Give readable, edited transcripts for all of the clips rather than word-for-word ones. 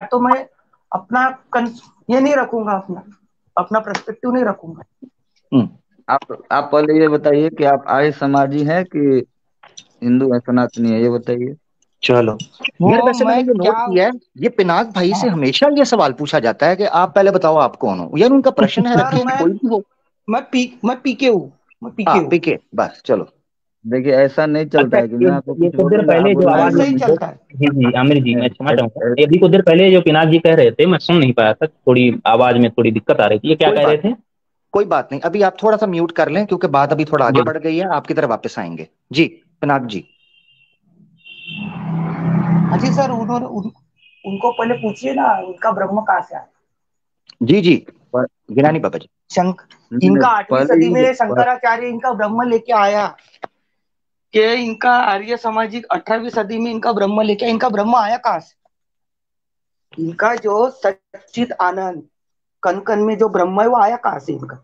तो मैं अपना ये नहीं रखूंगा, अपना अपना पर्सपेक्टिव नहीं रखूंगा। हम्म। आप पहले ये बताइए कि आप आर्य समाजी हैं कि हिंदू है, सनातनी है, ये बताइए। चलो, यार वो वैसे मैंने मैं ये क्या। नोट किया है, ये पिनाक भाई से हाँ, हमेशा ये सवाल पूछा जाता है कि आप पहले बताओ आप कौन हो। यार उनका प्रश्न है, सर रखे कोई भी हो। मैं पीके हूँ, मैं पीके हाँ, हूँ। पीके, बस चलो। देखिए ऐसा नहीं चलता अच्छा, है कि मैं आपको ये कुछ कुछ देर बोलूंगा आप पहले जो बोलेंगे आवाज जो ऐसा ही मुझे। चलता है। जी जी आमिर जी, मैं क्षमा नहीं, चाहूंगा, ये अभी कुछ देर पहले जो पिनाक जी कह रहे थे मैं सुन नहीं पाया था, थोड़ी आवाज में थोड़ी दिक्कत आ रही थी। ये क्या कोई कह रहे बात थे? कोई बात नहीं, अभी आप थोड़ा सा म्यूट कर लें क्योंकि बात अभी थोड़ा आगे जी बढ़ गई है, आपकी तरफ वापस आएंगे। जी, पिनाक जी। हाँ जी सर, उनको पहले पूछिए ना, उनका ब्रह्म कहाँ से आया। जी जी, गिरानी बाबा जी। शंक नहीं नहीं, इनका 8वीं पहले सदी ये में शंकराचार्य इनका ब्रह्म लेके आया, कि इनका आर्य सामाजिक 18वीं सदी में इनका ब्रह्म लेके आया। इनका ब्रह्म आया कहाँ से? इनका जो सच्चित आनंद कण कण में जो ब्रह्म है वो आया कहाँ से इनका?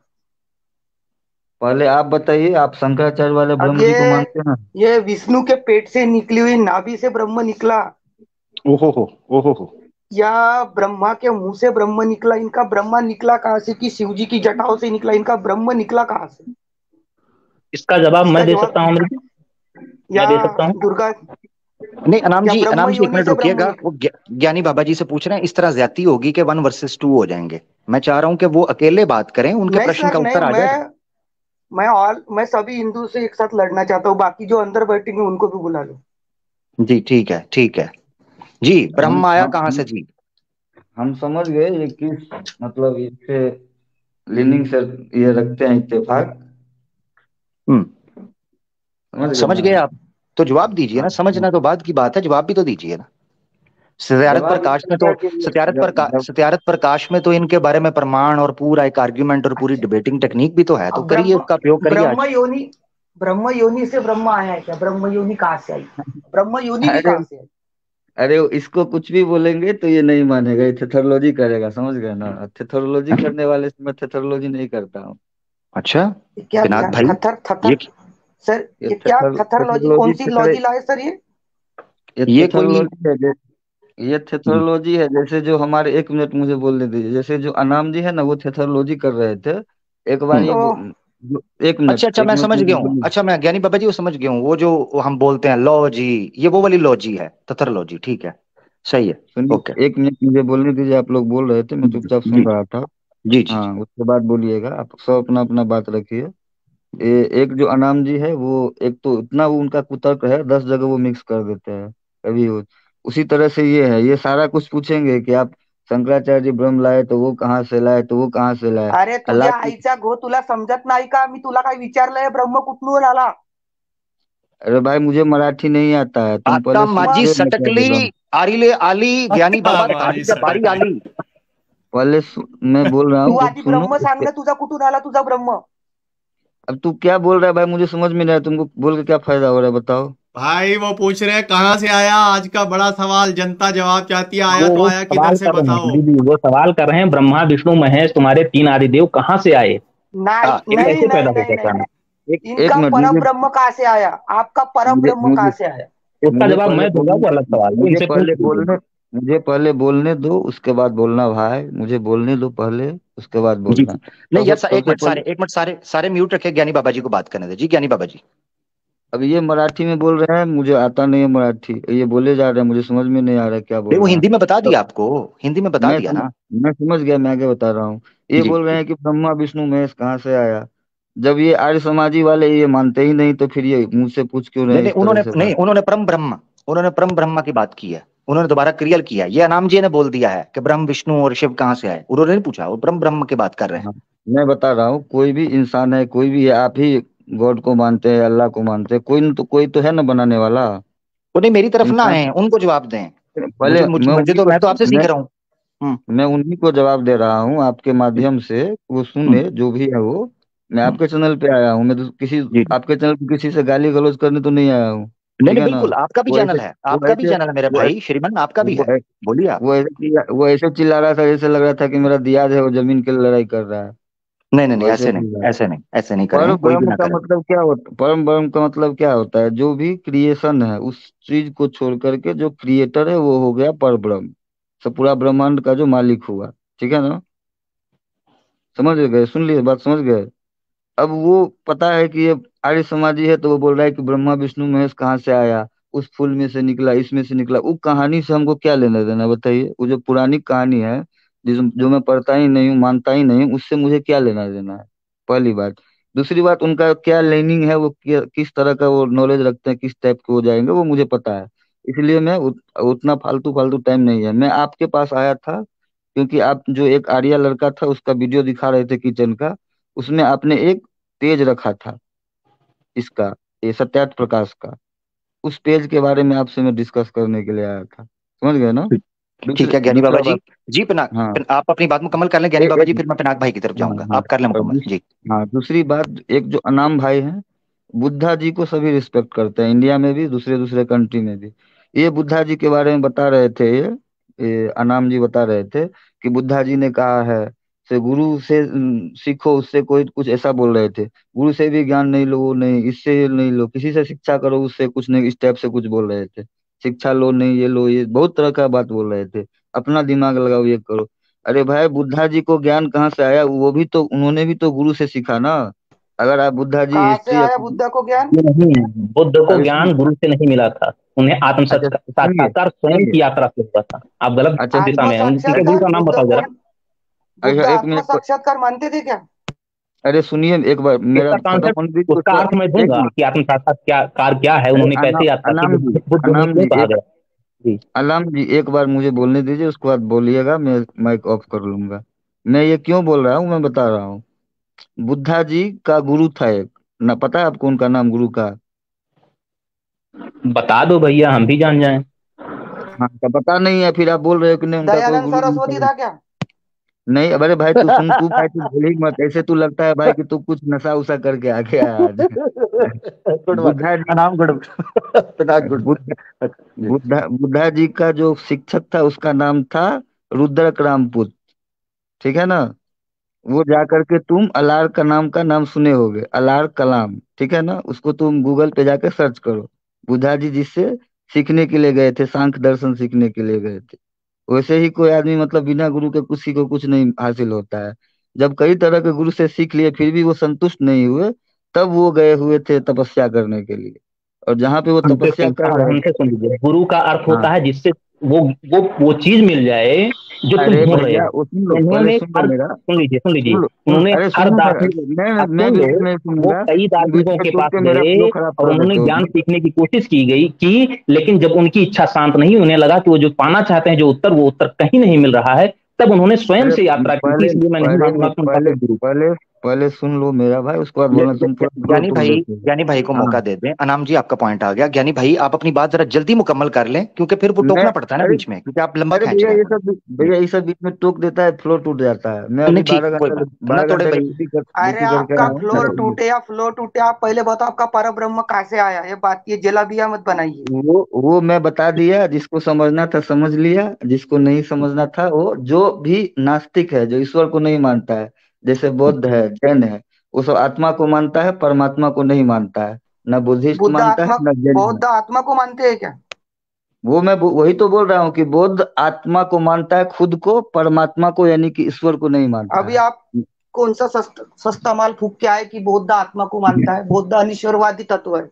पहले आप बताइए, आप शंकराचार्य वाले अब ब्रह्म जी को मानते हैं? ये विष्णु के पेट से निकली हुई नाभि से ब्रह्म निकला, ओहो हो, ओहो हो। या ब्रह्मा के मुंह से ब्रह्म निकला? इनका ब्रह्मा निकला कहाँ से? कि शिव जी की जटाओं से निकला? इनका ब्रह्म निकला कहाँ से? इसका जवाब इसका मैं दे सकता जवाब, हूँ अमृत जी, या मैं दे सकता हूँ। दुर्गा, नहीं, या ब्रह्म अनाम जी एक योनि मिनट से ब्रह्म रुकिएगा, निकला? वो ज्ञानी बाबा जी से पूछ रहे हैं, इस तरह ज्यादती होगी कि 1 वर्सेस 2 हो जाएंगे। मैं चाह रहा हूँ कि वो अकेले बात करें, उनके नहीं प्रश्न सर, का नहीं। उत्तर आ जाएगा। मैं सभी हिंदू से एक साथ लड़ना चाहता हूँ, बाकी जो अंदर बैठेंगे उनको भी बुला लो। जी ठीक है, ठीक है। जी, हम ब्रह्म आया हम कहाँ से हम, जी? हम समझ गए ये किस मतलब इससे लीनिंग से ये रखते हैं इत्तेफाक। हम्म। समझ गए समझ ना? गए आप? तो जवाब दीजिए हाँ ना, हाँ। समझना तो बात की बात है, जवाब भी तो दीजिए ना। सत्यारथ जवाब प्रकाश इसका में था तो कि जब सत्यारथ प्रकाश में तो इनके बारे में प्रमाण और पूरा एक आर्ग्यूमेंट और पूरी अच्छा, डिबेटिंग टेक्निक भी तो है, तो अब करिए, उसका प्रयोग करिए ब्रह्म आज। योनि ब्रह्म योनि से ब्रह्म आया है क्या? ब्रह्म योनि कहाँ से आई? ब्रह्म योनि भी अरे कहाँ से आई? अरे इसको कुछ भी बोलेंगे तो ये नहीं मानेगा, ये थेथोलॉजी करेगा, समझ गए ना? थेथोलॉजी करने वाले से मैं थेथोलॉजी नहीं करता हूँ। अच्छा, ये क्या पिनाक भाई, थथर ये थथर सर, ये ये क्या थथर लॉजी? कौन थेथोलॉजी सी लॉजी लाए सर ये? ये ये कोई। थेथोलॉजी है ये थेथोलॉजी है। जैसे जो हमारे, एक मिनट मुझे बोलने दीजिए, जैसे जो अनाम जी है ना वो थेथोलॉजी कर रहे थे। एक बार हम्म। अच्छा अच्छा, एक मैं मिनट समझ मुझे गया हूँ, बोलने अच्छा मैं ज्ञानी बाबा जी वो समझ गया हूँ, वो जो हम बोलते हैं लॉ जी, ये वो वाली लॉ जी है, तथर ठीक है, सही है। ओके। सुनिए, एक मिनट मुझे बोलने दीजिए। आप लोग बोल रहे थे, मैं चुपचाप जी सुन रहा था। जी जी जी। हाँ, उसके बाद बोलिएगा। आप सब अपना अपना बात रखिए। एक जो अनाम जी है वो, एक तो इतना वो उनका कुतर्क है, 10 जगह वो मिक्स कर देते हैं कभी उसी तरह से ये है, ये सारा कुछ पूछेंगे कि आप शंकराचार्य जी ब्रह्म लाए तो वो कहाँ से लाए, तो वो कहाँ से लाए। अरे अल्लाह तुझ्या की। आईचा घो, तुला समजत नाही का? मी तुला काय विचारलंय, ब्रह्म कुठून आला? अरे भाई मुझे मराठी नहीं आता है, तुम आता पहले माझी सीखिए, मैं क्या बोल रहा सटकली, हूँ। आरीले आली, ज्ञानी बाबा हमारी धाडीच्या बारी सटकली। आली। मैं बोल रहा तू हूँ तो आधी सुनो ब्रह्म सांग उसके। ना, तुझा कुठून आला तुझा ब्रह्म? अब तू क्या बोल रहा है भाई, मुझे समझ में नहीं आया, तुमको बोल के क्या फायदा हो रहा है, बताओ। भाई वो पूछ रहे हैं कहाँ से आया, आज का बड़ा सवाल, जनता जवाब चाहती है, आया तो वो आया किधर सवाल से कर रहे हैं बताओ। दीदी, वो सवाल कर रहे हैं ब्रह्मा विष्णु महेश तुम्हारे तीन आदिदेव कहाँ से आए, नहीं हाँ, ये एक नहीं कैसे पैदा नहीं हो नहीं गया नहीं कहना। एक इनका मिनट परम मुझे ब्रह्म कहाँ से आया? आपका परम मुझे ब्रह्म कहाँ मुझे से आया? उसका मुझे जवाब पहले मैं दूंगा, बोलने वो अलग सवाल है, मुझे इनसे पूछ पहले लीजिए। बोलने मुझे पहले बोलने दो, उसके बाद बोलना भाई, मुझे बोलने दो पहले, उसके बाद जी बोलना। जी। नहीं यार, एक सबसे मिनट, सारे पहले, एक मिनट, सारे सारे म्यूट रखे, ज्ञानी बाबा जी को बात करने दे। जी ज्ञानी बाबा जी। अब ये मराठी में बोल रहे हैं, मुझे आता नहीं है मराठी, ये बोले जा रहे हैं, मुझे समझ में नहीं आ रहा है क्या नहीं, बोल वो रहे हैं। हिंदी में बता तो दिया आपको, हिंदी में बता मैं दिया समझ ना। मैं समझ गया, मैं आगे बता रहा हूँ। ये जी बोल रहे जी। हैं कि ब्रह्मा विष्णु महेश कहाँ से आया। जब ये आर्य समाजी वाले ये मानते ही नहीं, तो फिर ये मुझसे पूछ क्यों रहे नहीं हैं नहीं, इस तरह से भाई। उन्होंने परम ब्रह्म की बात की है, उन्होंने दोबारा क्लियर किया, ये अनाम जी ने बोल दिया है कि ब्रह्म विष्णु और शिव कहाँ से आए, उन्होंने नहीं पूछा, वो परम ब्रह्म की बात कर रहे हैं। हाँ, मैं बता रहा हूँ, कोई भी इंसान है, कोई भी है, आप ही गॉड को मानते हैं, अल्लाह को मानते हैं, कोई तो है ना बनाने वाला वो नहीं मेरी तरफ ना इंसान। है, उनको जवाब दें। पहले मैं तो आपसे सीख रहा हूँ। हम्म। मैं उन्हीं को जवाब दे रहा हूँ आपके माध्यम से, वो हम्म। सुने जो भी है वो। मैं हम्म। आपके चैनल पे आया हूँ, मैं तो किसी जी जी। आपके चैनल पे किसी से गाली गलौज करने तो नहीं आया हूँ। नहीं ठीक नहीं, है ना? बिल्कुल आपका भी वो ऐसे चैनल है, वो आपका भी ऐसे चैनल है मेरे वो भाई श्रीमान, आपका भी वो है। बोलिए आप। वो ऐसे चिल्ला रहा था, जैसे लग रहा था कि मेरा दियाद है, वो जमीन के लिए लड़ाई कर रहा है। नहीं नहीं नहीं, वैसे ऐसे नहीं, चिल्ला रहा। ऐसे नहीं, ऐसे नहीं पर करें, कोई भी ब्रह्म ना का करें। मतलब क्या होता परम ब्रह्म का मतलब क्या होता है? जो भी क्रिएशन है उस चीज को छोड़ करके जो क्रिएटर है वो हो गया पर ब्रह्म। सब पूरा ब्रह्मांड का जो मालिक हुआ। ठीक है ना? समझ गए? सुन लिए बात, समझ गए? अब वो पता है कि ये आर्य समाजी है, तो वो बोल रहा है कि ब्रह्मा विष्णु महेश कहाँ से आया, उस फूल में से निकला, इसमें से निकला। वो कहानी से हमको क्या लेना देना, बताइए? वो जो पुरानी कहानी है, जो मैं पढ़ता ही नहीं हूँ, मानता ही नहीं हूँ, उससे मुझे क्या लेना देना है? पहली बात। दूसरी बात, उनका क्या लाइनिंग है, वो किस तरह का वो नॉलेज रखते हैं, किस टाइप के वो जाएंगे, वो मुझे पता है। इसलिए मैं उतना फालतू फालतू टाइम नहीं है। मैं आपके पास आया था क्योंकि आप जो एक आर्या लड़का था उसका वीडियो दिखा रहे थे किचन का, उसमें आपने एक पेज रखा था इसका, ये सत्यार्थ प्रकाश का। उस पेज के बारे में आपसे मैं डिस्कस करने के लिए आया था। समझ गए ना? ठीक दूसरी है ज्ञानी बाबा दूसरा जी। बात। जी पिनाक, हाँ, आप अपनी बात मुकम्मल कर लें ज्ञानी बाबा एक जी, फिर मैं पिनाक भाई की तरफ हाँ जाऊंगा, हाँ। आप कर लें और मुकम्मल जी। हाँ, दूसरी बात, एक जो अनाम भाई हैं, बुद्धा जी को सभी रिस्पेक्ट करते हैं, इंडिया में भी, दूसरे दूसरे कंट्री में भी। ये बुद्धा जी के बारे में बता रहे थे, ये अनाम जी बता रहे थे कि बुद्धा जी ने कहा है से गुरु से सीखो, उससे कोई कुछ ऐसा बोल रहे थे। गुरु से भी ज्ञान नहीं लो, वो नहीं, इससे नहीं लो, किसी से शिक्षा करो, उससे कुछ नहीं, इस टाइप से कुछ बोल रहे थे। शिक्षा लो नहीं, ये लो, ये बहुत तरह का बात बोल रहे थे। अपना दिमाग लगाओ, ये करो। अरे भाई, बुद्धा जी को ज्ञान कहाँ से आया? वो भी तो, उन्होंने भी तो गुरु से सीखा ना। अगर आप बुद्धा जी कहाँ से हिस्ट्री आया बुद्ध को ज्ञान? ये नहीं है, बुद्ध को अरे ज्ञान गुरु से नहीं मिला था, उन्हें आत्म अच्छा सुनिए, साक्षात्कार स्वयं सुनिए। की यात्रा से हुआ था। आप गलत अच्छा दिशा आत्म में हैं, उनके गुरु साक्षात्कार का नाम बुद्ध बताओ को, जरा। बुद्ध अच्छा, एक आत्म मिनट साक्षात्कार मानते थे क्या? अरे सुनिए एक बार, मेरा इसका खत्म कॉन्सेप्ट, होने दीजिए उसका उसके अर्थ मैं बाद। एक दूंगा मिनट। कि आत्म साक्षात्कार क्या है, अरे उन्होंने कैसे यात्रा की, अनाम जी, बुद्ध उन्हें अनाम क्यों जी, कहा एक गया। जी। अनाम जी, एक बार मुझे बोलने दीजिए, उसके बाद बोलिएगा, मैं माइक ऑफ कर लूंगा। मैं ये क्यों बोल रहा हूँ, मैं बता रहा हूँ। बुद्धा जी का गुरु था एक, ना पता है आपको उनका नाम गुरु का? बता दो भैया, हम भी जान जाएं। हाँ, तो पता नहीं है, फिर आप बोल रहे हो कि नहीं उनका कोई दयानंद गुरु नहीं सरस्वती था। था क्या? नहीं, अरे भाई तू सुन, तू भाई तू बोल ही मत, ऐसे तू लगता है भाई कि तू कुछ नशा उशा करके आ गया आज। गुड बात, बुद्धा जी, अनाम गुड पिनाक गुड। बुद्ध जी। बुद्धा जी का जो शिक्षक था उसका नाम था रुद्रक रामपुत। ठीक है ना? वो जा करके तुम अलार का नाम सुने होगे, अलार कलाम। ठीक है ना? उसको तुम गूगल पे जाके सर्च करो। बुद्धा जी जिससे सीखने के लिए गए थे, सांख्य दर्शन सीखने के लिए गए थे। वैसे ही कोई आदमी, मतलब बिना गुरु के किसी को कुछ नहीं हासिल होता है। जब कई तरह के गुरु से सीख लिए फिर भी वो संतुष्ट नहीं हुए, तब वो गए हुए थे तपस्या करने के लिए। और जहाँ पे वो तपस्या कर रहे हमसे थे। सुन लीजिए, गुरु का अर्थ हाँ, होता है जिससे वो वो चीज मिल जाए जो तुम अरे ढूंढ रहे भैया हो। वो सुन लो, पहले उन्होंने सुन लो हर, मेरा। सुन लीजिए, सुन लो, उन्होंने अरे हर सुनो मेरा, दार्शनिक, मैं आप मैं सुन लो, बीच में नहीं वो सुनूंगा, कई तुम बीच दार्शनिकों में के टोक पास के मेरा गए फ्लो खराब और कर उन्होंने देते हो ज्ञान तुम। सीखने की कोशिश की, लेकिन जब उनकी इच्छा शांत नहीं, उन्हें लगा कि वो जो पाना चाहते हैं जो उत्तर, वो उत्तर कहीं नहीं मिल रहा है, तब उन्होंने स्वयं अरे से यात्रा की थी। पहले इसलिए मैं नहीं पहले मानूंगा कि उनका पहले कोई गुरु। पहले पहले सुन लो मेरा भाई, उसके बाद बोलना, तुम पूरा फ्लो ज्ञानी तोड़ भाई, देते हो। ज्ञानी भाई को हाँ, मौका दे दें। अनाम जी आपका पॉइंट आ गया, ज्ञानी भाई आप अपनी बात जरा जल्दी मुकम्मल कर लें, क्योंकि फिर वो मैं टोकना पड़ता है ना अरे बीच में, क्योंकि आप लंबा अरे खींच भैया रहे हैं ये थोड़ा। सब, जी। भैया ये सब बीच में टोक देता है, फ्लो टूट जाता है। मैं नहीं अभी ठीक, कोई बात ना 12 तोड़े घंटे का भाई। अरे ड्यूटी करके आपका आया हूँ फ्लोर टूटे या फ्लो टूटे, आप पहले बताओ आपका पर ब्रह्म कहाँ से आया? ये बात, ये जलेबियां मत बनाइए। वो मैं बता दिया, जिसको समझना था समझ लिया, जिसको नहीं समझना था वो, जो भी नास्तिक है, जो ईश्वर को नहीं मानता है, जैसे बौद्ध है, जैन है, वो सब आत्मा को मानता है, परमात्मा को नहीं मानता है। न बुद्धिस्ट बुद्ध मानता है, आत्मा, न जैन है। बौद्ध आत्मा को मानते हैं क्या? वो मैं वही तो बोल रहा हूँ कि बौद्ध आत्मा को मानता है, खुद को, परमात्मा को यानी कि ईश्वर को नहीं मानता अभी है। आप कौन सा सस्ता माल फूक के आए कि बौद्ध आत्मा को मानता है? बौद्ध अनिश्वरवादी तत्व है।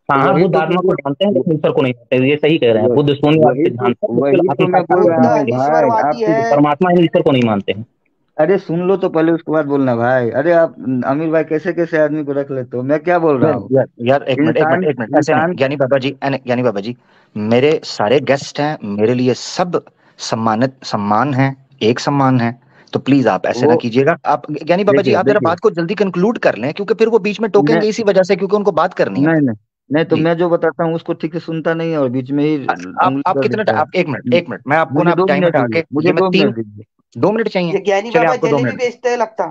हाँ, वही बुद्ध तो आत्मा को तुमको, जानते हैं लेकिन ईश्वर को नहीं जानते, ये सही कह रहे हैं। बुद्ध शून्यवाद सिद्धांत है, बिल्कुल वही आत्म तो मैं बोल साक्षात्कार रहा बुद्ध मानते हूँ हैं, भाई, अनिश्वरवादी आपको। है। परमात्मा है, ईश्वर को नहीं मानते हैं। अरे सुन लो तो पहले, उसके बाद बोलना भाई। अरे आप अमीर भाई कैसे कैसे आदमी को रख लेते हो, मैं क्या बोल रहा यार हूँ? यार यार, एक मिनट एक मिनट इंसान एक मिनट, ऐसे नहीं इंसान ज्ञानी बाबा जी, ज्ञानी बाबा जी, मेरे सारे गेस्ट हैं, मेरे लिए सब सम्मानित, सम्मान है, एक सम्मान है। तो प्लीज आप ऐसे ना वो, कीजिएगा। आप ज्ञानी बाबा जी देखिए आप जरा देखिए, बात को जल्दी कंक्लूड कर लें, क्योंकि फिर वो बीच में मैं टोकेंगे इसी वजह से, क्योंकि उनको बात करनी है नहीं फिर। नहीं नहीं, तो जी। मैं जो बताता हूँ उसको ठीक से सुनता नहीं है और बीच में ही आप उंगली कर कितने, देता है। आप एक मिनट मैं आपको ना मुझे अभी दो टाइम मिनट हटा दीजिए, के, मुझे ये मैं दो तीन, मिनट दीजिए। 2 मिनट चाहिए। ये ज्ञानी चलिए बाबा आपको दो जलेबी मिनट बेचते हैं लगता।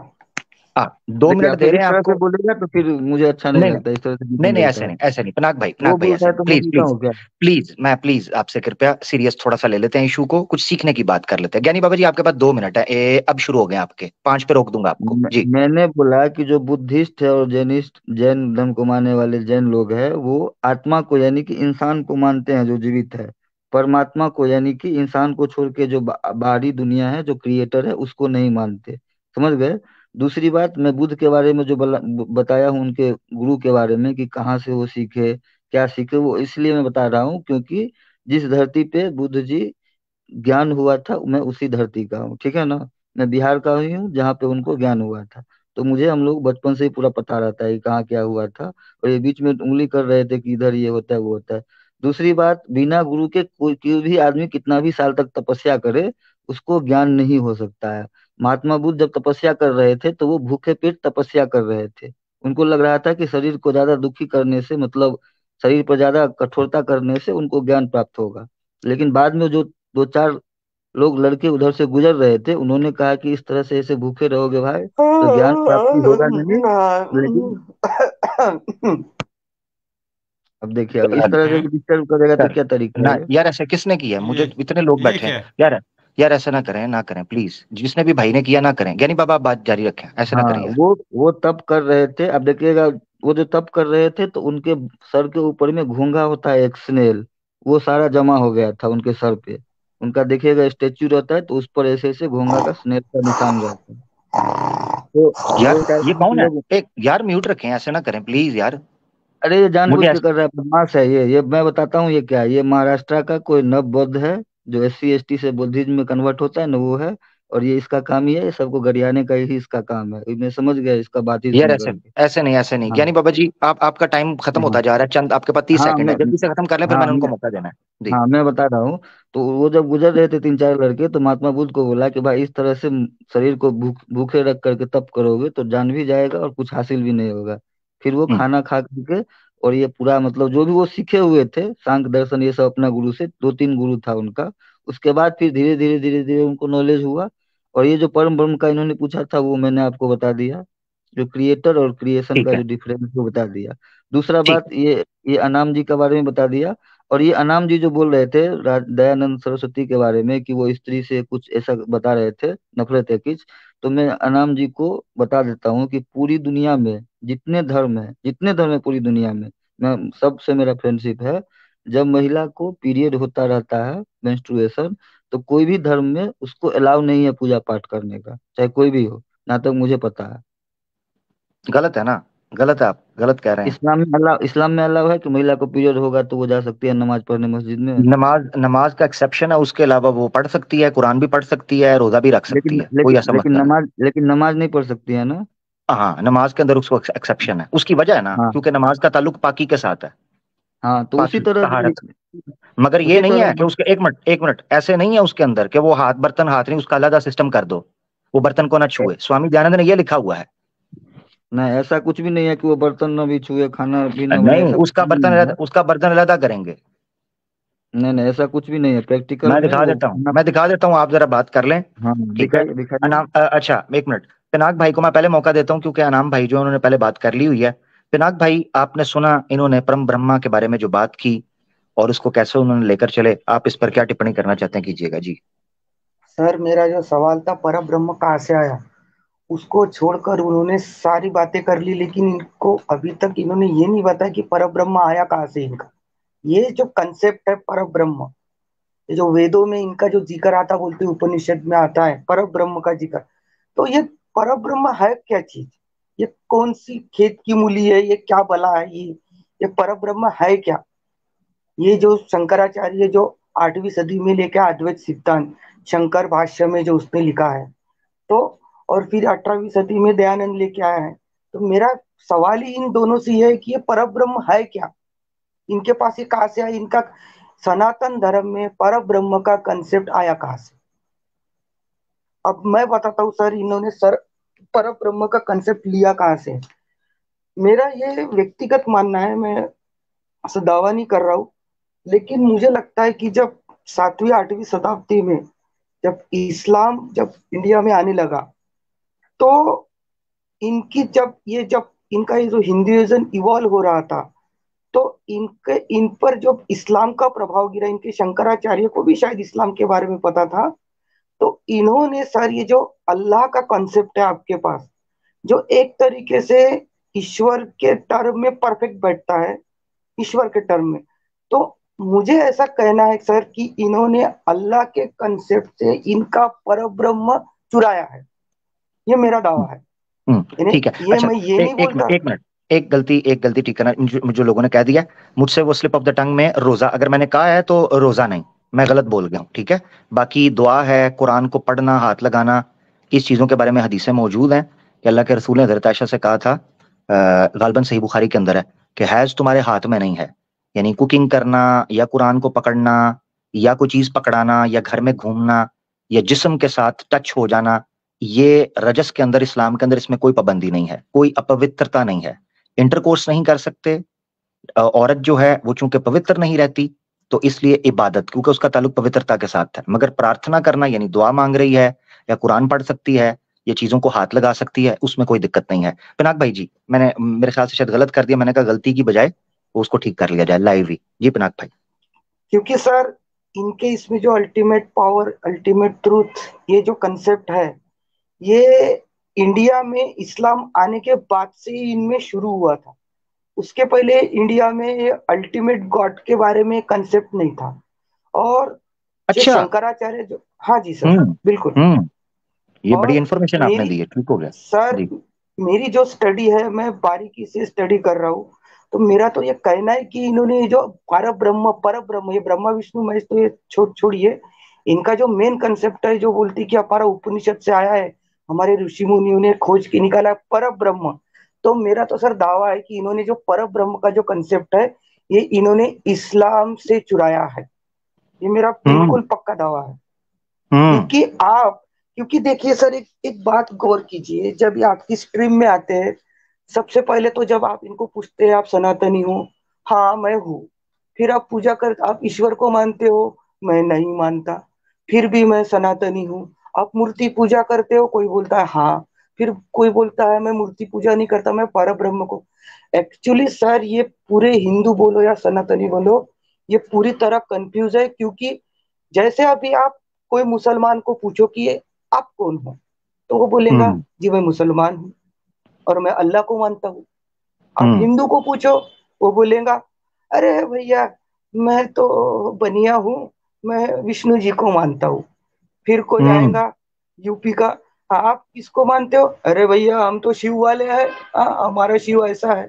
हाँ, 2 मिनट देखिए, दे रहे इस हैं तरह से आपको। बोलेगा तो फिर मुझे अच्छा नहीं नहीं नहीं लगता, इस तरह से बीच नहीं में नहीं, बोलता ऐसे है। नहीं, ऐसे नहीं पिनाक भाई, वो पिनाक भाई बोलता ऐसे है नहीं, तो मैं प्लीज बोलता प्लीज हूँ क्या? प्लीज, मैं प्लीज आपसे कृपया सीरियस थोड़ा सा ले लेते हैं इशू को, कुछ सीखने की बात कर लेते हैं। ज्ञानी बाबा जी आपके पास 2 मिनट है, अब शुरू हो गए आपके, 5 पे रोक दूंगा आपको जी। मैंने बोला कि जो बुद्धिस्ट है और जैनिस्ट, जैन धर्म को मानने वाले जैन लोग हैं, वो आत्मा को यानी कि इंसान को मानते हैं जो जीवित है। परमात्मा को यानी कि इंसान को छोड़ के जो बाहरी दुनिया है, जो क्रिएटर है, उसको नहीं मानते। समझ गए। दूसरी बात, मैं बुद्ध के बारे में जो बताया हूँ, उनके गुरु के बारे में कि कहाँ से वो सीखे, क्या सीखे, वो इसलिए मैं बता रहा हूँ क्योंकि जिस धरती पे बुद्ध जी ज्ञान हुआ था, मैं उसी धरती का हूँ, ठीक है ना। मैं बिहार का ही हूँ जहाँ पे उनको ज्ञान हुआ था। तो मुझे हम लोग बचपन से ही पूरा पता रहता है कि कहाँ क्या हुआ था, और ये बीच में उंगली कर रहे थे कि इधर ये होता है वो होता है। दूसरी बात, बिना गुरु के कोई भी आदमी कितना भी साल तक तपस्या करे, उसको ज्ञान नहीं हो सकता है। महात्मा बुद्ध जब तपस्या कर रहे थे तो वो भूखे पेट तपस्या कर रहे थे। उनको लग रहा था कि शरीर को ज्यादा दुखी करने से, मतलब शरीर पर ज्यादा कठोरता करने से उनको ज्ञान प्राप्त होगा। लेकिन बाद में जो दो चार लोग लड़के उधर से गुजर रहे थे, उन्होंने कहा कि इस तरह से ऐसे भूखे रहोगे भाई तो ज्ञान प्राप्ति होगा नहीं। लेकिन अब देखिए, अब इस तरह से डिस्टर्ब करेगा तो सर क्या तरीका है ना ये। यार, ऐसे किसने किया है? ये मुझे इतने लोग ये बैठे क्या हैं है? यार। यार ऐसा ना करें, ना करें प्लीज। जिसने भी भाई ने किया ना करें। ज्ञानी बाबा आप बात जारी रखें, ऐसे ना हाँ, करें यार। वो तप कर रहे थे। अब देखिएगा, वो जो तप कर रहे थे तो उनके सर के ऊपर में घोंघा होता है, एक स्नेल, वो सारा जमा हो गया था उनके सर पे। उनका देखिएगा स्टेच्यू रहता है तो उस पर ऐसे ऐसे घोंघा का स्नेल का निशान रहता है। तो यार वो क्या ये कौन है? लोग, एक यार म्यूट रखें, ऐसे ना करें प्लीज यार। अरे ये जानबूझ मुझे के कर रहा है, बदमाश है ये मैं बताता हूँ ये क्या है। ये महाराष्ट्र का कोई नव बौद्ध है, जो SC ST से बुद्धिज्म में कन्वर्ट होता है ना, वो है। और ये इसका काम ही है, ये सबको गरियाने का ही इसका काम है। मैं समझ गया इसका बात ही यार सुन ऐसे करके। ऐसे नहीं, ऐसे नहीं हाँ ज्ञानी बाबा जी। आपका टाइम खत्म हाँ होता जा रहा है। चंद आपके पास 30 हाँ सेकंड मैं है, जल्दी से खत्म कर लें, फिर हाँ मैंने उनको मैं मौका देना है। जी। हाँ मैं बता रहा हूँ। तो वो जब गुजर रहे थे तीन चार लड़के, तो महात्मा बुद्ध को बोला कि भाई इस तरह से शरीर को भूखे रख करके तप करोगे तो जान भी जाएगा और कुछ हासिल भी नहीं होगा। फिर वो हम्म, खाना खा करके, और ये पूरा मतलब जो भी वो सीखे हुए थे सांख्य दर्शन ये सब अपना गुरु से, दो तीन गुरु था उनका। उसके बाद फिर धीरे धीरे धीरे धीरे उनको नॉलेज हुआ। और ये जो परम ब्रह्म का इन्होंने पूछा था वो मैंने आपको बता दिया, जो क्रिएटर और क्रिएशन ठीक का है। जो डिफरेंस वो बता दिया। दूसरा ठीक बात, ये अनाम जी के बारे में बता दिया। और ये अनाम जी जो बोल रहे थे दयानंद सरस्वती के बारे में कि वो स्त्री से कुछ ऐसा बता रहे थे, नफरत है किस। तो मैं अनाम जी को बता देता हूँ कि पूरी दुनिया में जितने धर्म है पूरी दुनिया में, मैं सबसे मेरा फ्रेंडशिप है। जब महिला को पीरियड होता रहता है, मेंस्ट्रुएशन, तो कोई भी धर्म में उसको अलाउ नहीं है पूजा पाठ करने का, चाहे कोई भी हो, ना तक मुझे पता है। गलत है ना? गलत है, आप गलत कह रहे हैं। इस्लाम में अलाउ है कि महिला को पीरियड होगा तो वो जा सकती है नमाज पढ़ने मस्जिद में। नमाज नमाज का एक्सेप्शन है, उसके अलावा वो पढ़ सकती है, कुरान भी पढ़ सकती है, रोजा भी रख सकती लेकिन है, कोई लेकिन ऐसा लेकिन मसला नहीं। नमाज नहीं पढ़ सकती है ना। हाँ, नमाज के अंदर उसको एक्सेप्शन है। उसकी वजह है ना, हाँ क्योंकि नमाज का ताल्लुक पाकी के साथ है। हाँ, तो उसी पाकी, तरह से तहारत। मगर ये उसी नहीं है तरह कि उसके, एक मिनट, ऐसे नहीं है उसके अंदर कि वो हाथ बर्तन हाथ नहीं, उसका अलग सिस्टम कर दो, वो बर्तन को ना छुए। स्वामी दयानंद ने ये लिखा हुआ है। नहीं, ऐसा कुछ भी नहीं है कि वो बर्तन न भी छुए, खाना भी न बने, नहीं, ऐसा कुछ भी नहीं है। उसका बर्तन अलग करेंगे। नहीं नहीं, ऐसा कुछ भी नहीं है प्रैक्टिकल मैं में दिखा वो देता हूँ, खाना। मैं दिखा देता हूँ, आप जरा बात कर लें। हाँ, ठीक है। दिखाइए दिखाइए। अच्छा एक मिनट। पिनाक भाई को मैं पहले मौका देता हूँ, क्योंकि अनाम भाई जो है, उन्होंने पहले बात कर ली हुई है। पिनाक भाई, आपने सुना इन्होंने परम ब्रह्मा के बारे में जो बात की और उसको कैसे उन्होंने लेकर चले, आप इस पर क्या टिप्पणी करना चाहते हैं, कीजिएगा जी। सर, मेरा जो सवाल था परम ब्रह्म कहाँ से आया, उसको छोड़कर उन्होंने सारी बातें कर ली, लेकिन इनको अभी तक इन्होंने ये नहीं बताया कि परम ब्रह्म आया कहाँ से इनका। ये जो कंसेप्ट है परम ब्रह्म, ये जो वेदों में इनका जो जिक्र आता, बोलते उपनिषद में आता है परम ब्रह्म का जिक्र। तो ये परम ब्रह्म है क्या चीज? ये कौन सी खेत की मूली है? ये क्या बला है? ये परम ब्रह्म है क्या? ये जो शंकराचार्य जो 8वीं सदी में लेके अद्वैत सिद्धांत शंकर भाष्य में जो उसने लिखा है, तो और फिर 18वीं सदी में दयानंद लेके आया है। तो मेरा सवाल ही इन दोनों से ये है कि ये परम ब्रह्म है क्या? इनके पास ये कहाँ से आया? इनका सनातन धर्म में पर ब्रह्म का कंसेप्ट आया कहाँ से? अब मैं बताता हूँ सर, इन्होंने सर पर ब्रह्म का कंसेप्ट लिया कहाँ से। मेरा ये व्यक्तिगत मानना है, मैं ऐसा दावा नहीं कर रहा हूँ, लेकिन मुझे लगता है कि जब 7वीं 8वीं शताब्दी में जब इंडिया में आने लगा, तो जब इनका ये जो हिंदुइज्म इवॉल्व हो रहा था, तो इन पर जो इस्लाम का प्रभाव गिरा, इनके शंकराचार्य को भी शायद इस्लाम के बारे में पता था। तो इन्होंने सर ये जो अल्लाह का कॉन्सेप्ट है आपके पास, जो एक तरीके से ईश्वर के टर्म में परफेक्ट बैठता है, ईश्वर के टर्म में, तो मुझे ऐसा कहना है सर कि इन्होंने अल्लाह के कंसेप्ट से इनका परब्रह्म चुराया है, ये मेरा दावा है। यानी ठीक है। ये अच्छा, मैं ये नहीं बोलता। एक मिनट, एक गलती ठीक करना, जो लोगों ने कह दिया मुझसे, वो स्लिप ऑफ द टंग में रोजा अगर मैंने कहा है तो रोजा नहीं, मैं गलत बोल गया हूँ, ठीक है। बाकी दुआ है, कुरान को पढ़ना, हाथ लगाना, इस चीजों के बारे में हदीसें मौजूद हैं कि अल्लाह के रसूल ने हजरत आयशा से कहा था, गालबन सही बुखारी के अंदर है कि हैज तुम्हारे हाथ में नहीं है। यानी कुकिंग करना या कुरान को पकड़ना या कोई चीज पकड़ाना या घर में घूमना या जिस्म के साथ टच हो जाना, ये रजस के अंदर, इस्लाम के अंदर इसमें कोई पाबंदी नहीं है, कोई अपवित्रता नहीं है। इंटरकोर्स नहीं कर सकते, औरत जो है वो चूंकि पवित्र नहीं रहती, तो इसलिए इबादत, क्योंकि उसका ताल्लुक पवित्रता के साथ है। मगर प्रार्थना करना यानी दुआ मांग रही है या कुरान पढ़ सकती है या चीजों को हाथ लगा सकती है, उसमें कोई दिक्कत नहीं है। पिनाक भाई जी, मैंने मेरे ख्याल से शायद गलत कर दिया, मैंने कहा गलती की बजाय उसको ठीक कर लिया जाए लाइव ही। जी पिनाक भाई। क्योंकि सर इनके इसमें जो अल्टीमेट पावर, अल्टीमेट ट्रूथ, ये जो कंसेप्ट है, ये इंडिया में इस्लाम आने के बाद से ही इनमें शुरू हुआ था। उसके पहले इंडिया में ये अल्टीमेट गॉड के बारे में कंसेप्ट नहीं था। और जो अच्छा। शंकराचार्य जो, हाँ जी सर, हम्म बिल्कुल। हम्म ये बड़ी और इंफॉर्मेशन आपने मेरी दी है, ठीक हो गया सर, जी। मेरी जो स्टडी है, मैं बारीकी से स्टडी कर रहा हूँ। तो मेरा तो ये कहना है कि इन्होंने जो पर ब्रह्म, ये ब्रह्मा विष्णु महेश तो ये छोड़िए, इनका जो मेन कंसेप्ट है, जो बोलती कि हमारा उपनिषद से आया है, हमारे ऋषि मुनियों ने खोज के निकाला पर ब्रह्म। तो मेरा तो सर दावा है कि इन्होंने जो पर ब्रह्म का जो कंसेप्ट है, ये इन्होंने इस्लाम से चुराया है। ये मेरा हम्म बिल्कुल पक्का दावा है। हम्म क्योंकि आप, क्योंकि देखिए सर, एक बात गौर कीजिए, जब ये आपकी स्ट्रीम में आते हैं, सबसे पहले तो जब आप इनको पूछते हैं आप सनातनी हो, हाँ मैं हूँ। फिर आप पूजा कर, आप ईश्वर को मानते हो, मैं नहीं मानता, फिर भी मैं सनातनी हूँ। आप मूर्ति पूजा करते हो, कोई बोलता है हाँ, फिर कोई बोलता है मैं मूर्ति पूजा नहीं करता, मैं पर ब्रह्म को। एक्चुअली सर ये पूरे हिंदू बोलो या सनातनी बोलो, ये पूरी तरह कंफ्यूज है। क्योंकि जैसे अभी आप कोई मुसलमान को पूछो कि ये आप कौन हो, तो वो बोलेगा हम्म जी मैं मुसलमान हूँ और मैं अल्लाह को मानता हूँ। आप हम्म हिंदू को पूछो, वो बोलेगा अरे भैया मैं तो बनिया हूँ, मैं विष्णु जी को मानता हूँ। फिर कोई हम्म आएगा यूपी का, "हाँ, आप किसको मानते हो?" अरे भैया हम तो शिव वाले हैं, हाँ हमारा शिव ऐसा है।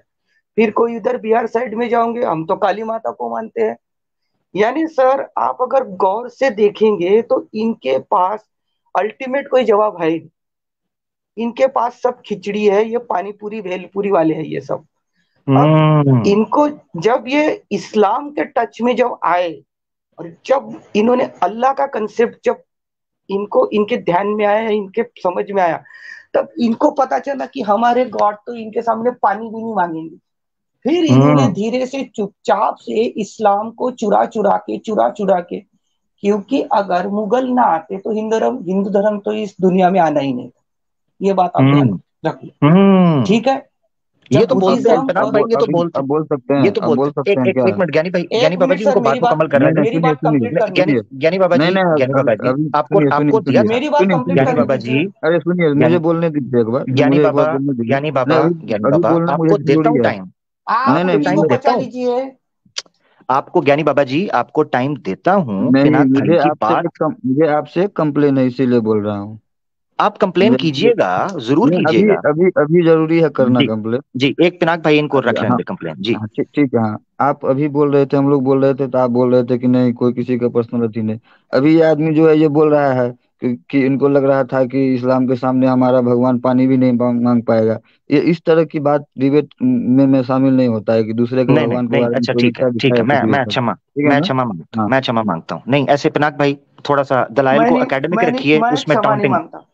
फिर कोई इधर बिहार साइड में जाओगे, हम तो काली माता को मानते हैं। यानी सर आप अगर गौर से देखेंगे तो इनके पास अल्टीमेट कोई जवाब है ही नहीं। इनके पास सब खिचड़ी है, ये पानी पूरी भेलपूरी वाले हैं ये सब। अब हम्म इनको, जब ये इस्लाम के टच में जब आए, और जब इन्होंने अल्लाह का कंसेप्ट, जब इनको इनके ध्यान में आया, इनके समझ में आया, तब इनको पता चला कि हमारे गॉड तो इनके सामने पानी भी नहीं मांगेंगे। फिर इन्होंने हम्म धीरे से चुपचाप से इस्लाम को चुरा चुरा के, क्योंकि अगर मुगल ना आते तो हिंदू धर्म तो इस दुनिया में आना ही नहीं था। ये बात आप ध्यान हम्म रख लो, हम्म ठीक है। ये जब तो बोलते हैं बुद्धिज्म पिनाक और भाई, ये तो अभी बोलते अब बोल सकते ये हैं, तो अब बोलते बोल सकते हैं क्या? एक मिनट ज्ञानी भाई, ज्ञानी एक बाबा मिनट जी सर, उनको बात मुकम्मल करने नहीं दें। नहीं, मेरी सुनिए बात सुनिए कंप्लीट सुनिए करने ज्ञानी दो। सुनिए। ज्ञानी बाबा नहीं जी, नहीं, ज्ञानी बाबा जी, अभी आपको सुनिए सुनिए आपको दिया सुनिए था। मेरी बात सुनिए कंप्लीट सुनिए ज्ञानी करने बाबा सुनिए। जी, दीजिए। अरे सुनिए, मुझे ज्ञानी बोलने दीजिए एक बार, ज्ञानी मुझे एक बाबा, बार बोलने दीजिए। ज्ञानी नहीं बाबा, अभी ज्ञानी अभी बाबा, बोलना मुझे आपको देता जरूरी हूँ है। टाइम, आप नहीं आपको नहीं उसी टाइम को मुझे, देता बचा हूँ, लीजिए। आपको ज्ञानी बाबा जी, आपको टाइम देता हूँ नहीं पिनाक भाई की बात। मुझे आपसे कंप्लेन है, इसीलिए बोल रहा हूँ। आप कंप्लेन मुझे कीजिएगा, जरूर नहीं, अभी कीजिएगा। अभी अभी जरूरी है करना जी कंप्लेन। जी, एक पिनाक भाई इनको रख लेने हाँ दे कंप्लेन जी। हाँ, ठीक ठीक है। हाँ, आप अभी बोल रहे थे, हम लोग बोल रहे थे, तो आप बोल रहे थे कि नहीं कोई किसी का पर्सनलिटी नहीं। अभी ये आदमी जो है ये बोल रहा है कि इनको लग रहा था कि इस्लाम के सामने हमारा भगवान पानी भी नहीं मांग पाएगा। ये इस तरह की बात डिबेट में शामिल नहीं होता है कि दूसरे के नहीं नहीं भगवान के नहीं, बारे में अच्छा कोई ठीक है, नीचा ठीक है, दिखाया कुछ भी ऐसा। ठीक है मैं ना? क्षमा मांगता हूँ, हाँ मैं क्षमा मांगता हूँ। नहीं ऐसे पिनाक भाई, थोड़ा सा दलाइल को एकेडमिक रखिए, मैं उसमें क्षमा नहीं टाउंटिंग। मांगता,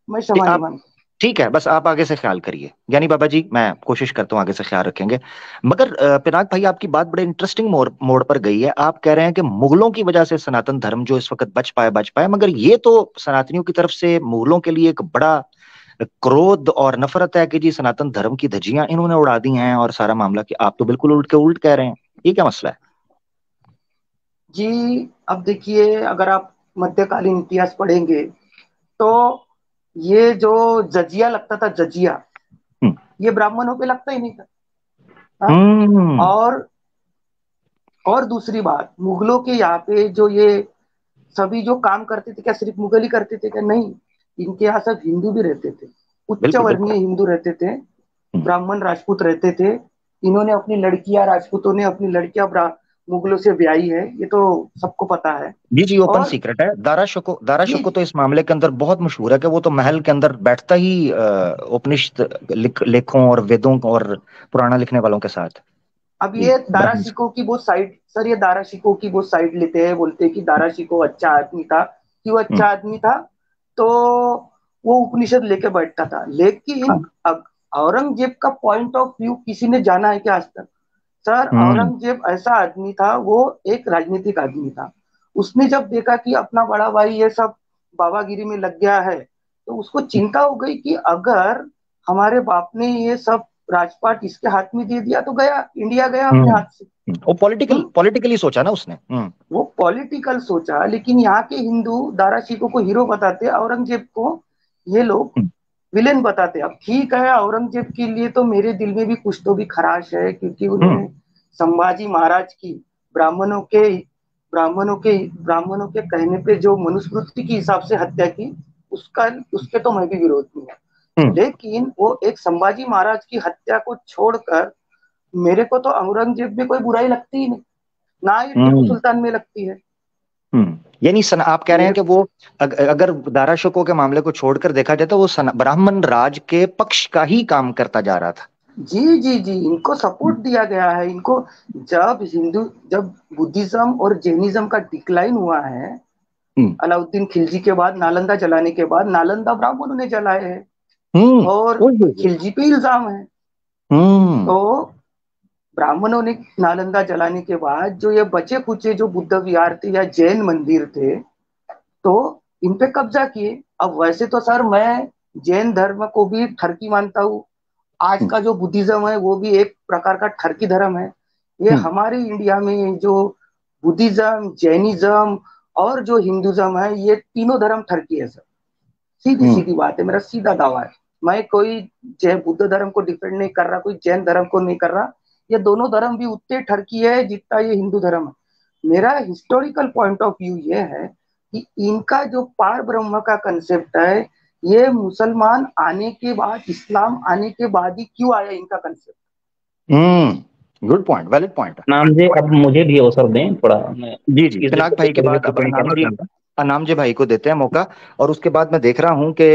मैं क्षमा नहीं आप मांगता। ठीक है, बस आप आगे से ख्याल करिए ज्ञानी बाबा जी, मैं कोशिश करता हूँ आगे से ख्याल रखेंगे। मगर पिनाक भाई, आपकी बात बड़े इंटरेस्टिंग मोड़ पर गई है। आप कह रहे हैं कि मुगलों की वजह से सनातन धर्म जो इस वक्त बच पाया, मगर ये तो सनातनियों की तरफ से मुगलों के लिए एक बड़ा क्रोध और नफरत है कि जी सनातन धर्म की धज्जियां इन्होंने उड़ा दी हैं और सारा मामला, कि आप तो बिल्कुल उल्ट के उल्ट कह रहे हैं। ये क्या मसला है? जी अब देखिए, अगर आप मध्यकालीन इतिहास पढ़ेंगे तो ये जो जजिया लगता था, जजिया, हम्म ये ब्राह्मणों पे लगता ही नहीं था। हाँ? हम्म और और दूसरी बात, मुगलों के यहाँ पे जो ये सभी जो काम करते थे, क्या सिर्फ मुगल ही करते थे क्या? नहीं, इनके यहाँ सब हिंदू भी रहते थे, उच्च बिल्कुल वर्णीय बिल्कुल। हिंदू रहते थे, हम्म। ब्राह्मण राजपूत रहते थे। इन्होंने अपनी लड़कियां, राजपूतों ने अपनी लड़कियां मुगलों से ब्याही है, ये तो सबको पता है। जी जी, ओपन और सीक्रेट है। दारा ये शुको तो इस मामले के अंदर बहुत मशहूर है कि वो तो महल के अंदर बैठता ही उपनिषद लेखों और वेदों और पुराना लिखने वालों के साथ। अब जी, ये दारा ब्राह्मण। शिकोह की वो साइड, सर ये दारा शिकोह की वो साइड लेते हैं, बोलते हैं कि दारा शिकोह अच्छा आदमी था। क्यों हम्म। अच्छा आदमी था? तो वो उपनिषद लेके बैठता था, लेकिन हाँ। अब औरंगजेब का पॉइंट ऑफ व्यू किसी ने जाना है क्या आज तक? सर हम्म। औरंगजेब ऐसा आदमी था, वो एक राजनीतिक आदमी था। उसने जब देखा कि अपना बड़ा भाई ये सब बाबागिरी में लग गया है, तो उसको चिंता हो गई कि अगर हमारे बाप ने ये सब राजपाट इसके हाथ में दे दिया तो गया, इंडिया गया अपने हम्म। हाथ से। वो हम्म, पॉलिटिकली सोचा ना उसने। वो पॉलिटिकल सोचा, लेकिन यहाँ के हिंदू दारा शिकोह को हीरो बताते, औरंगजेब को ये लोग हम्म। विलेन बताते। अब ठीक है, औरंगजेब के लिए तो मेरे दिल में भी कुछ तो भी खराश है, क्योंकि हम्म। उन्होंने संभाजी महाराज की ब्राह्मणों के ब्राह्मणों के कहने पे जो मनुस्मृति के हिसाब से हत्या की, उसका उसके तो मैं भी विरोध में हूँ। हम्म। लेकिन वो एक संभाजी महाराज की हत्या को छोड़कर मेरे को तो औरंगजेब में कोई बुराई लगती ही नहीं, ना ही टीपू हम्म। सुल्तान में लगती है। यानी आप कह रहे हैं मेरे कि वो अगर दारा शुको के मामले को छोड़कर देखा जाए तो वो ब्राह्मण राज के पक्ष का ही काम करता जा रहा था। जी जी जी, इनको सपोर्ट दिया गया है इनको। जब बुद्धिज्म और जैनिज्म का डिक्लाइन हुआ है, हम्म। अलाउद्दीन खिलजी के बाद, नालंदा जलाने के बाद, नालंदा ब्राह्मणों ने जलाए हैं हम्म। और ओए होए होए। खिलजी पे इल्जाम है। हम्म। तो ब्राह्मणों ने नालंदा जलाने के बाद जो ये बचे कुचे जो बुद्ध विहार थे या जैन मंदिर थे, तो इन पे कब्जा किए। अब वैसे तो सर मैं जैन धर्म को भी ठरकी मानता हूँ, आज हम्म। का जो बुद्धिज्म है वो भी एक प्रकार का ठरकी धर्म है। ये हम्म। हमारे इंडिया में जो बुद्धिज्म, जैनिज्म और जो हिंदुज्म है, ये तीनों धर्म ठरकी है सर। सीधी हम्म। सीधी बात है, मेरा सीधा दावा है। मैं कोई जैन बुद्ध धर्म को डिफेंड नहीं कर रहा, कोई जैन धर्म को नहीं कर रहा। ये दोनों धर्म भी उतने ठरकी है जितना ये हिंदू धर्म है। मेरा हिस्टोरिकल पॉइंट ऑफ व्यू ये है कि इनका जो पार ब्रह्म का कंसेप्ट है, ये मुसलमान आने के बाद, इस्लाम आने के बाद ही क्यों आया इनका concept. Good point, valid point. नाम जी, अब मुझे भी अवसर दें थोड़ा, मैं जी जी, इस पिनाक भाई के पर भी बाद अब टिप्पणी करना चाहूंगा। अनाम जी भाई को देते हैं मौका। और उसके बाद मैं देख रहा हूं कि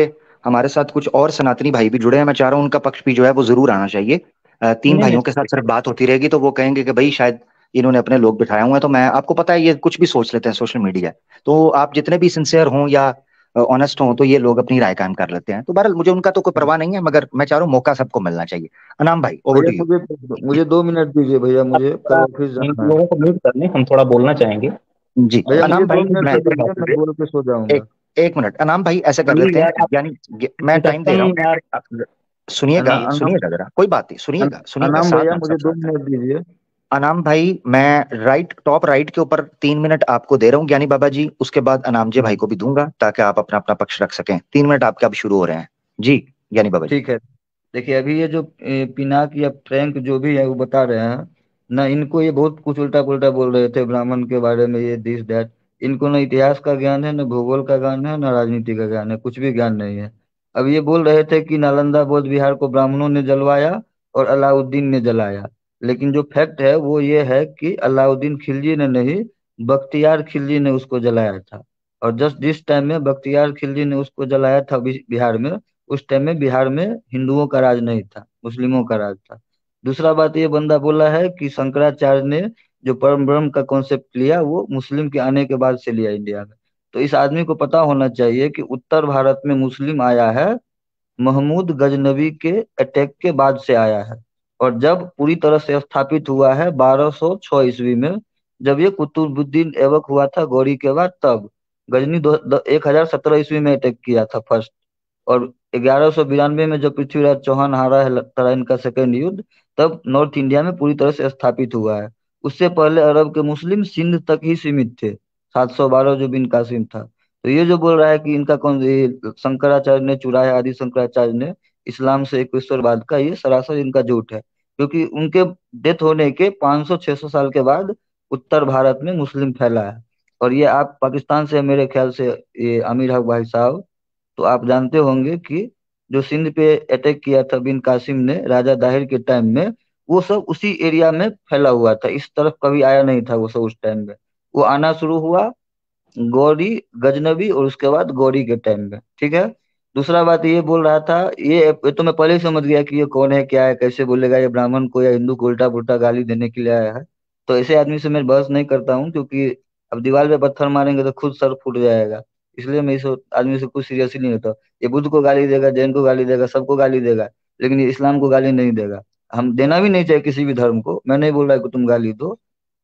हमारे साथ कुछ और सनातनी भाई भी जुड़े हैं। मैं चाह रहा हूं उनका पक्ष भी जो है वो जरूर आना चाहिए। तीन नहीं नहीं, भाइयों के साथ सिर्फ बात होती रहेगी तो वो कहेंगे कि भाई शायद इन्होंने अपने लोग बिठाए हुए हैं। तो मैं, आपको पता है ये कुछ भी सोच लेते हैं, सोशल मीडिया। तो आप जितने भी सिंसियर हों या ऑनेस्ट हों तो ये लोग अपनी राय कायम कर लेते हैं। तो बहरहाल मुझे उनका तो कोई परवाह नहीं है, मगर मैं चाह रहा हूँ मौका सबको मिलना चाहिए। अनाम भाई, ओवर भैया टू यू। मुझे 2 मिनट दीजिए भैया, आप मुझे कल थोड़ा ऑफिस इन जाना है। लोगों को म्यूट कर लें, हम थोड़ा बोलना चाहेंगे। जी भैया मुझे अनाम दो भाई, मिनट मैं दे दीजिए, मैं बोल के सो जाऊंगा। एक एक मिनट अनाम भाई, ऐसे कर प्लीज लेते यार, हैं, आप यानी मैं टाइम दे डिस्कशन रहा यार। हूँ। सुनिएगा अना, अनाम सुनिएगा जरा, कोई बात नहीं, अन- सुनिएगा सुनिएगा, अनाम साथ भैया हैं, सब मुझे दो साथ हैं। मिनट दीजिए। अनाम भाई, मैं टॉप राइट के ऊपर 3 मिनट आपको दे रहा हूँ ज्ञानी बाबा जी। उसके बाद अनाम जी भाई को भी दूंगा ताकि आप अपना अपना पक्ष रख सकें। 3 मिनट आपके अब शुरू हो रहे हैं जी, ज्ञानी बाबा जी। ठीक है। देखिए अभी ये जो पिनाक या फ्रैंक जो भी है वो बता रहे हैं ना, इनको ये बहुत कुछ उल्टा पुल्टा बोल रहे थे ब्राह्मण के बारे में, ये दिस दैट। इनको ना इतिहास का ज्ञान है, ना भूगोल का ज्ञान है, ना राजनीति का ज्ञान है, कुछ भी ज्ञान नहीं है। अब ये बोल रहे थे कि नालंदा बौद्ध विहार को ब्राह्मणों ने जलवाया और अलाउद्दीन ने जलाया। लेकिन जो फैक्ट है वो ये है कि अलाउद्दीन खिलजी ने नहीं, बख्तियार खिलजी ने उसको जलाया था। और जस्ट जिस टाइम में बख्तियार खिलजी ने उसको जलाया था बिहार में, उस टाइम में बिहार में हिंदुओं का राज नहीं था, मुस्लिमों का राज था। दूसरा बात ये बंदा बोला है कि शंकराचार्य ने जो परम ब्रह्म का कॉन्सेप्ट लिया वो मुस्लिम के आने के बाद से लिया इंडिया में। तो इस आदमी को पता होना चाहिए कि उत्तर भारत में मुस्लिम आया है महमूद गजनबी के अटैक के बाद से आया है। और जब पूरी तरह से स्थापित हुआ है 1206 ईस्वी में, जब ये कुतुबुद्दीन ऐबक हुआ था गौरी के बाद, तब गजनी 1017 ईस्वी में अटैक किया था फर्स्ट। और 1192 में जब पृथ्वीराज चौहान हारा है तरा इनका सेकेंड युद्ध, तब नॉर्थ इंडिया में पूरी तरह से स्थापित हुआ है। उससे पहले अरब के मुस्लिम सिंध तक ही सीमित थे, 712 जो बिन कासिम था। तो ये जो बोल रहा है कि इनका कौन ये शंकराचार्य ने चुराया, आदि शंकराचार्य ने इस्लाम से ईश्वरवाद का, ये सरासर इनका झूठ है। क्योंकि उनके डेथ होने के 500-600 साल के बाद उत्तर भारत में मुस्लिम फैला है। और ये आप पाकिस्तान से मेरे ख्याल से, ये आमिर हक भाई साहब, तो आप जानते होंगे कि जो सिंध पे अटैक किया था बिन कासिम ने राजा दाहिर के टाइम में, वो सब उसी एरिया में फैला हुआ था। इस तरफ कभी आया नहीं था वो सब उस टाइम में। वो आना शुरू हुआ गौरी गजनबी और उसके बाद गौरी के टाइम में, ठीक है। दूसरा बात ये बोल रहा था, ये तो मैं पहले ही समझ गया कि ये कौन है, क्या है, कैसे बोलेगा, ये ब्राह्मण को या हिंदू को उल्टा पुल्टा गाली देने के लिए आया है। तो ऐसे आदमी से मैं बहस नहीं करता हूँ, क्योंकि अब दीवार पे पत्थर मारेंगे तो खुद सर फूट जाएगा। इसलिए मैं इस आदमी से कुछ सीरियस ही नहीं होता। ये बुद्ध को गाली देगा, जैन को गाली देगा, सबको गाली देगा, लेकिन ये इस्लाम को गाली नहीं देगा। हम देना भी नहीं चाहिए किसी भी धर्म को। मैं नहीं बोल रहा कि तुम गाली दो,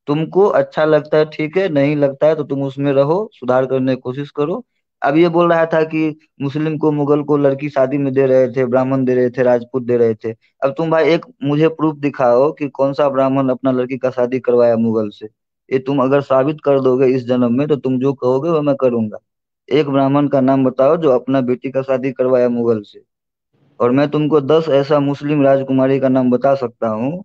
तुमको अच्छा लगता है ठीक है, नहीं लगता है तो तुम उसमें रहो, सुधार करने की कोशिश करो। अब ये बोल रहा था कि मुस्लिम को, मुगल को लड़की शादी में दे रहे थे, ब्राह्मण दे रहे थे, राजपूत दे रहे थे। अब तुम भाई एक मुझे प्रूफ दिखाओ कि कौन सा ब्राह्मण अपना लड़की का शादी करवाया मुगल से। ये तुम अगर साबित कर दोगे इस जन्म में, तो तुम जो कहोगे वो मैं करूंगा। एक ब्राह्मण का नाम बताओ जो अपना बेटी का शादी करवाया मुगल से। और मैं तुमको 10 ऐसा मुस्लिम राजकुमारी का नाम बता सकता हूँ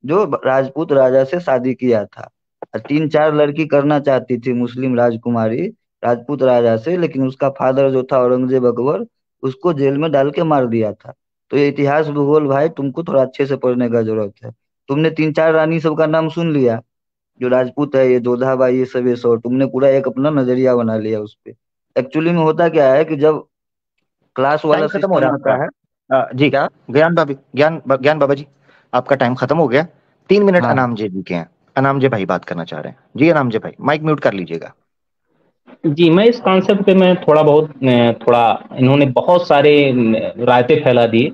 जो राजपूत राजा से शादी किया था। और 3-4 लड़की करना चाहती थी मुस्लिम राजकुमारी राजपूत राजा से, लेकिन उसका फादर जो था औरंगजेब अकबर, उसको जेल में डाल के मार दिया था। तो ये इतिहास भूगोल भाई तुमको थोड़ा अच्छे से पढ़ने का जरूरत है। तुमने 3-4 रानी सब का नाम सुन लिया, जो राजपूत है, ये जोधाबाई, ये सब, और तुमने पूरा एक अपना नजरिया बना लिया उस पे। एक्चुअली में होता क्या है कि जब क्लास वाला टाइम खत्म हो सिस्टम रहा है होता है। आपका। जी क्या? ज्ञान बाबा जी, आपका टाइम खत्म हो गया। 3 मिनट हाँ, अनाम जी के हैं। अनाम जी भाई बात करना चाह रहे हैं। जी अनाम जी भाई, माइक म्यूट कर लीजिएगा। जी, मैं इस कॉन्सेप्ट पे मैं थोड़ा बहुत थोड़ा इन्होंने बहुत सारे रायते फैला दिए।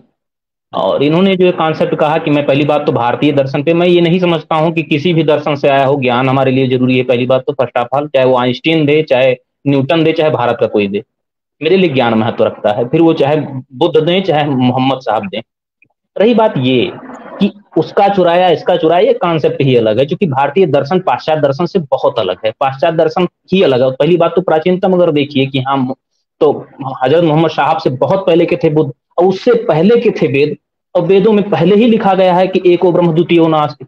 और इन्होंने जो कॉन्सेप्ट कहा कि मैं, पहली बात तो भारतीय दर्शन पे मैं ये नहीं समझता हूँ कि किसी भी दर्शन से आया हो ज्ञान हमारे लिए जरूरी है। पहली बात तो फर्स्ट ऑफ ऑल, चाहे वो आइंस्टीन दे, चाहे न्यूटन दे, चाहे भारत का कोई दे, मेरे लिए ज्ञान महत्व रखता है। फिर वो चाहे बुद्ध दें, चाहे मोहम्मद साहब दें। रही बात ये कि उसका चुराया इसका चुराया, ये कॉन्सेप्ट ही अलग है, क्योंकि भारतीय दर्शन पाश्चात्य दर्शन से बहुत अलग है। पाश्चात्य दर्शन ही अलग है। पहली बात तो प्राचीनतम अगर देखिए कि हाँ, तो हजरत मोहम्मद साहब से बहुत पहले के थे बुद्ध, और उससे पहले के थे वेद। और वेदों में पहले ही लिखा गया है कि एको ब्रह्म द्वितीयो नास्ति।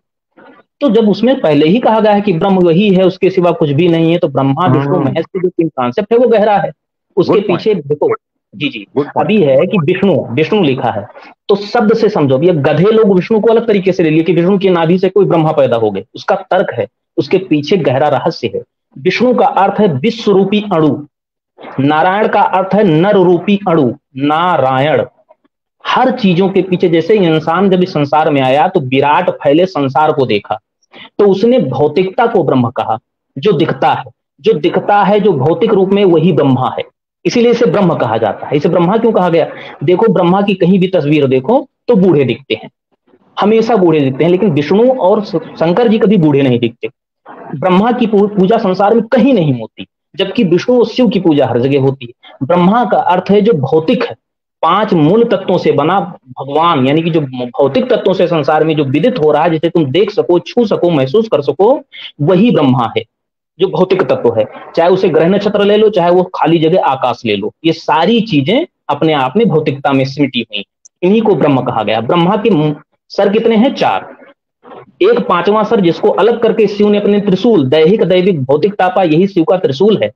तो जब उसमें पहले ही कहा गया है कि ब्रह्म वही है, उसके सिवा कुछ भी नहीं है, तो ब्रह्मा विष्णु महेश के जो तीन कॉन्सेप्ट है वो गहरा है। उसके गुड पॉइंट, पीछे देखो, जी जी, गुड पॉइंट। अभी है कि विष्णु विष्णु लिखा है, तो शब्द से समझो। अभी गधे लोग विष्णु को अलग तरीके से ले लिए कि विष्णु की नाभि से कोई ब्रह्मा पैदा हो गए, उसका तर्क है, उसके पीछे गहरा रहस्य है। विष्णु का अर्थ है विश्व रूपी अणु, नारायण का अर्थ है नर रूपी अणु, नारायण। हर चीजों के पीछे, जैसे इंसान जब इस संसार में आया तो विराट फैले संसार को देखा, तो उसने भौतिकता को ब्रह्म कहा। जो दिखता है, जो दिखता है, जो भौतिक रूप में, वही ब्रह्मा है। इसीलिए इसे ब्रह्म कहा जाता है। इसे ब्रह्मा क्यों कहा गया? देखो, ब्रह्मा की कहीं भी तस्वीर देखो तो बूढ़े दिखते हैं, हमेशा बूढ़े दिखते हैं, लेकिन विष्णु और शंकर जी कभी बूढ़े नहीं दिखते। ब्रह्मा की पूजा संसार में कहीं नहीं होती, जबकि विष्णु और शिव की पूजा हर जगह होती है। ब्रह्मा का अर्थ है जो भौतिक है, 5 मूल तत्वों से बना भगवान, यानी कि जो भौतिक तत्वों से संसार में जो विदित हो रहा है, जिसे तुम देख सको, छू सको, महसूस कर सको, वही ब्रह्मा है, जो भौतिक तत्व है। चाहे उसे ग्रह नक्षत्र ले लो, चाहे वो खाली जगह आकाश ले लो, ये सारी चीजें अपने आप में भौतिकता में सिमटी हुई, इन्हीं को ब्रह्म कहा गया। ब्रह्मा के सर कितने हैं? 4। एक 5वां सर जिसको अलग करके शिव ने अपने त्रिशूल, दैहिक दैविक भौतिक तापा, यही शिव का त्रिशूल है।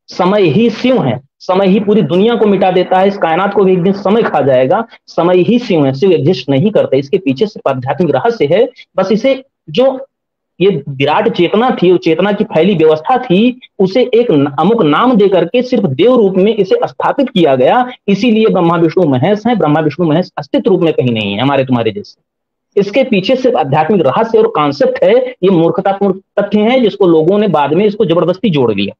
समय ही शिव है, समय ही पूरी दुनिया को मिटा देता है, इस कायनात को भी एक दिन समय खा जाएगा। समय ही शिव है, शिव एग्जिस्ट नहीं करते। इसके पीछे सिर्फ आध्यात्मिक रहस्य है। बस इसे जो ये विराट चेतना थी, वो चेतना की फैली व्यवस्था थी, उसे एक अमुक नाम दे करके सिर्फ देव रूप में इसे स्थापित किया गया। इसीलिए ब्रह्मा विष्णु महेश है। ब्रह्मा विष्णु महेश अस्तित्व रूप में कहीं नहीं है हमारे तुम्हारे जैसे। इसके पीछे सिर्फ आध्यात्मिक रहस्य और कॉन्सेप्ट है। ये मूर्खतापूर्ण तथ्य है जिसको लोगों ने बाद में इसको जबरदस्ती जोड़ लिया।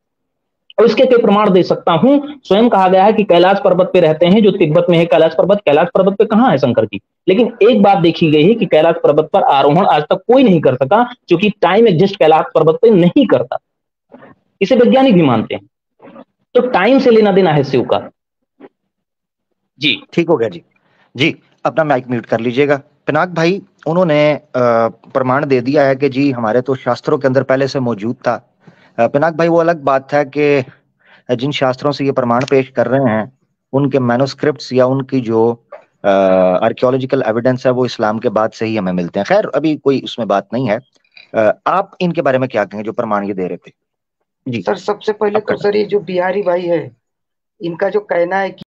और इसके कई प्रमाण दे सकता हूं। स्वयं कहा गया है कि कैलाश पर्वत पे रहते हैं, जो तिब्बत में है कैलाश पर्वत। कैलाश पर्वत पे कहां है शंकर जी? लेकिन एक बात देखी गई है कि कैलाश पर्वत पर आरोहण आज तक कोई नहीं कर सका, क्योंकि टाइम एग्जिस्ट कैलाश पर्वत पे नहीं करता। इसे वैज्ञानिक भी मानते हैं। तो टाइम से लेना देना है शिव का। जी ठीक हो गया जी। जी अपना माइक म्यूट कर लीजिएगा। पिनाक भाई, उन्होंने प्रमाण दे दिया है कि जी हमारे तो शास्त्रों के अंदर पहले से मौजूद था। पिनाक भाई, वो अलग बात है कि जिन शास्त्रों से ये प्रमाण पेश कर रहे हैं, उनके मैन्युस्क्रिप्ट्स या उनकी जो आर्कियोलॉजिकल एविडेंस है वो इस्लाम के बाद से ही हमें मिलते हैं। खैर अभी कोई उसमें बात नहीं है। आप इनके बारे में क्या कहेंगे जो प्रमाण ये दे रहे थे? जी सर सबसे पहले तो सर ये जो बिहारी भाई है इनका जो कहना है कि